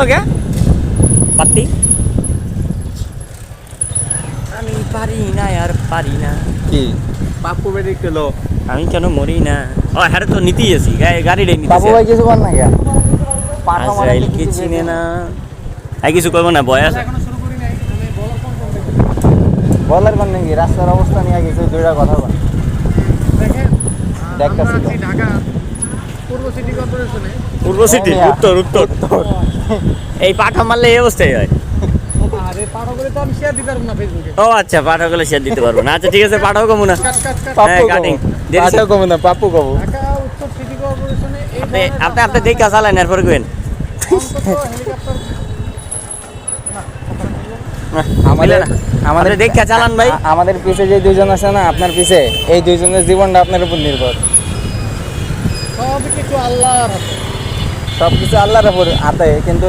কে পাত্তি আমি পারি না আর পারি না কি পাপ্পু বেরি কেলো আমি কেন মরি না ও হ্যাঁ তো নিতেই আছি গাড়িটাই নিতে বাবু ভাই কিছু বল না কে আজরাইল কে চিনে না কিছু করবো না বয়স বলার কোন নাকি রাস্তার অবস্থা নিয়ে কিছু দুইটা কথা বল দেখতেছি তো। ঢাকা পূর্ব সিটি কর্পোরেশনে পূর্ব সিটি উত্তর এই পাঠা মারলে এই অবস্থাই হয় আরে পাঠাগুলো তো আমি শেয়ার দিতে পারবো না ফেসবুকে ও আচ্ছা পাঠা গুলো শেয়ার দিতে পারবো না আচ্ছা ঠিক আছে পাঠাও কমু না কাট কাট কাট পাপ্পু কাটিং পাপ্পু কব না পাপ্পু কব ঢাকা উত্তর সিটি কর্পোরেশনে এই ধরনের আপনি আপনি দেখে চালান এরপরে কইেন অন্তত হেলিকপ্টার আমাদের আমাদের দেখে চালান ভাই আমাদের পিছে যে দুইজন আছে না আপনার পিছে এই দুইজনের জীবনটা আপনার উপর নির্ভর সব কিছু আল্লাহর হাতে সবকিছু আল্লাহর উপর হাতে কিন্তু